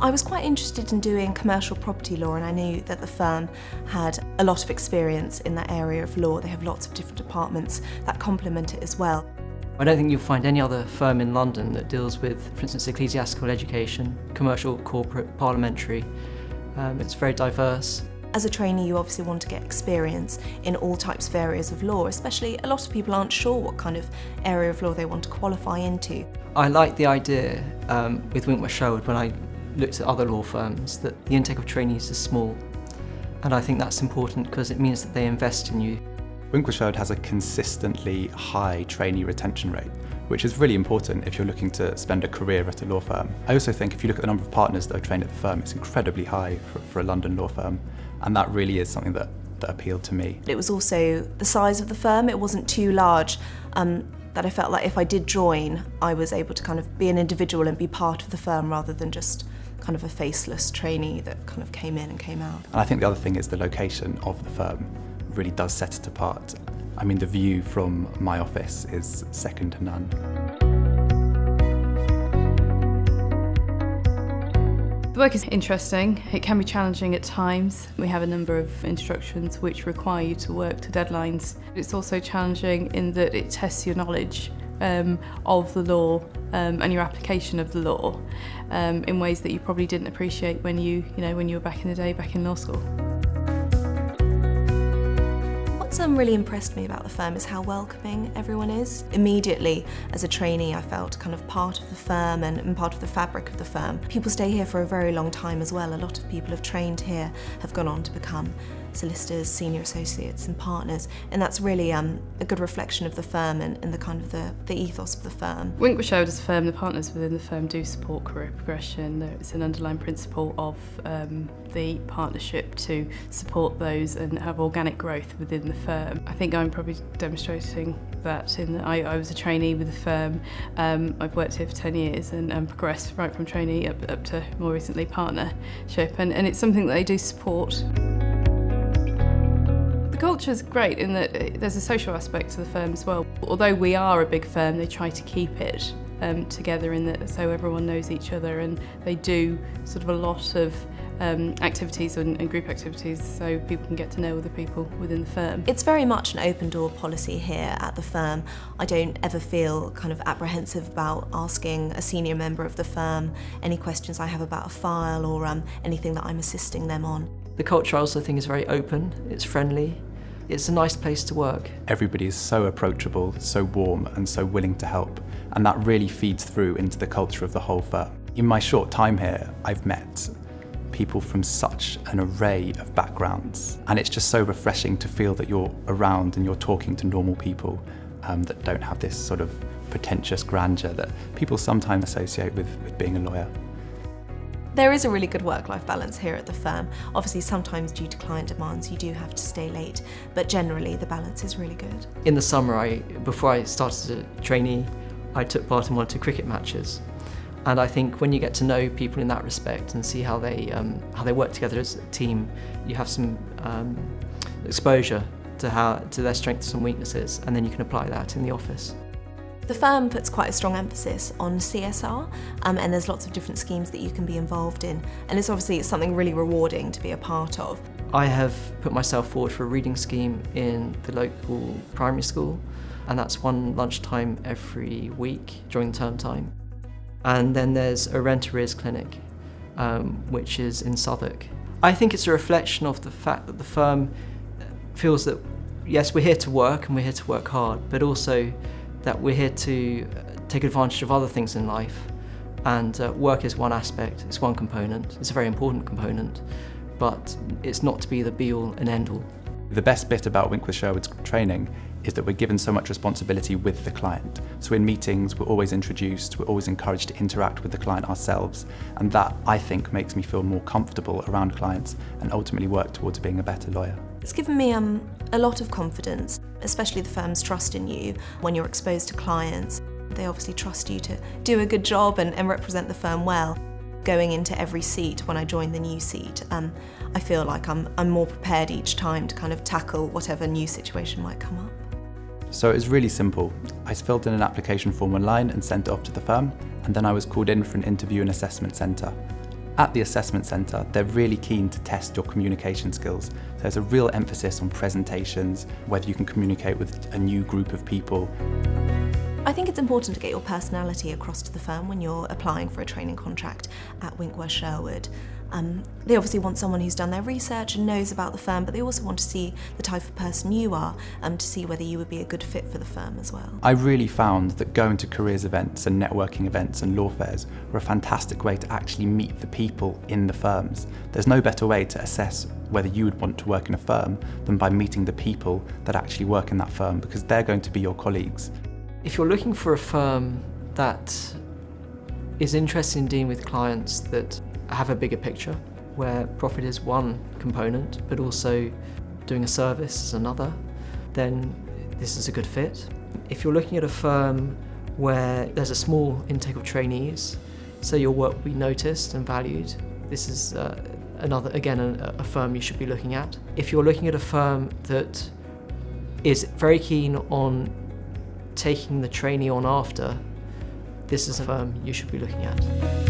I was quite interested in doing commercial property law, and I knew that the firm had a lot of experience in that area of law. They have lots of different departments that complement it as well. I don't think you'll find any other firm in London that deals with, for instance, ecclesiastical education, commercial, corporate, parliamentary. It's very diverse. As a trainee, you obviously want to get experience in all types of areas of law, especially a lot of people aren't sure what kind of area of law they want to qualify into. I like the idea with Winckworth Sherwood, when I looked at other law firms, that the intake of trainees is small. And I think that's important because it means that they invest in you. Winckworth Sherwood has a consistently high trainee retention rate, which is really important if you're looking to spend a career at a law firm. I also think if you look at the number of partners that are trained at the firm, it's incredibly high for a London law firm, and that really is something that appealed to me. It was also the size of the firm. It wasn't too large, that I felt like if I did join, I was able to kind of be an individual and be part of the firm rather than just kind of a faceless trainee that kind of came in and came out. And I think the other thing is the location of the firm really does set it apart. I mean, the view from my office is second to none. The work is interesting. It can be challenging at times. We have a number of instructions which require you to work to deadlines. It's also challenging in that it tests your knowledge of the law and your application of the law in ways that you probably didn't appreciate when you were back in the day, back in law school. What's really impressed me about the firm is how welcoming everyone is. Immediately, as a trainee, I felt kind of part of the firm and part of the fabric of the firm. People stay here for a very long time as well. A lot of people have trained here, have gone on to become solicitors, senior associates and partners, and that's really a good reflection of the firm and the kind of the ethos of the firm. Winckworth Sherwood as a firm, the partners within the firm do support career progression. It's an underlying principle of the partnership to support those and have organic growth within the firm. I think I'm probably demonstrating that in that I was a trainee with the firm. I've worked here for 10 years and progressed right from trainee up to more recently partnership, and it's something that they do support. The culture is great in that there's a social aspect to the firm as well. Although we are a big firm, they try to keep it together in that so everyone knows each other, and they do sort of a lot of activities and group activities so people can get to know other people within the firm. It's very much an open door policy here at the firm. I don't ever feel kind of apprehensive about asking a senior member of the firm any questions I have about a file or anything that I'm assisting them on. The culture I also think is very open, it's friendly, it's a nice place to work. Everybody is so approachable, so warm and so willing to help, and that really feeds through into the culture of the whole firm. In my short time here, I've met people from such an array of backgrounds, and it's just so refreshing to feel that you're around and you're talking to normal people that don't have this sort of pretentious grandeur that people sometimes associate with being a lawyer. There is a really good work-life balance here at the firm. Obviously, sometimes due to client demands, you do have to stay late, but generally the balance is really good. In the summer, before I started as a trainee, I took part in 1 or 2 cricket matches. And I think when you get to know people in that respect and see how they work together as a team, you have some exposure to their strengths and weaknesses, and then you can apply that in the office. The firm puts quite a strong emphasis on CSR, and there's lots of different schemes that you can be involved in, and it's obviously something really rewarding to be a part of. I have put myself forward for a reading scheme in the local primary school, and that's one lunchtime every week during term time. And then there's a rent arrears clinic, which is in Southwark. I think it's a reflection of the fact that the firm feels that, yes, we're here to work and we're here to work hard, but also that we're here to take advantage of other things in life. And work is one aspect, it's one component, it's a very important component, but it's not to be the be-all and end-all. The best bit about Winckworth Sherwood's training is that we're given so much responsibility with the client. So in meetings, we're always introduced, we're always encouraged to interact with the client ourselves, and that, I think, makes me feel more comfortable around clients and ultimately work towards being a better lawyer. It's given me a lot of confidence, especially the firm's trust in you when you're exposed to clients. They obviously trust you to do a good job and represent the firm well. Going into every seat when I join the new seat, I feel like I'm more prepared each time to kind of tackle whatever new situation might come up. So it was really simple. I filled in an application form online and sent it off to the firm, and then I was called in for an interview and assessment centre. At the assessment centre, they're really keen to test your communication skills. There's a real emphasis on presentations, whether you can communicate with a new group of people. I think it's important to get your personality across to the firm when you're applying for a training contract at Winckworth Sherwood. They obviously want someone who's done their research and knows about the firm, but they also want to see the type of person you are to see whether you would be a good fit for the firm as well. I really found that going to careers events and networking events and law fairs were a fantastic way to actually meet the people in the firms. There's no better way to assess whether you would want to work in a firm than by meeting the people that actually work in that firm, because they're going to be your colleagues. If you're looking for a firm that is interested in dealing with clients that have a bigger picture, where profit is one component, but also doing a service is another, then this is a good fit. If you're looking at a firm where there's a small intake of trainees, so your work will be noticed and valued, this is a firm you should be looking at. If you're looking at a firm that is very keen on taking the trainee on after, this is a firm you should be looking at.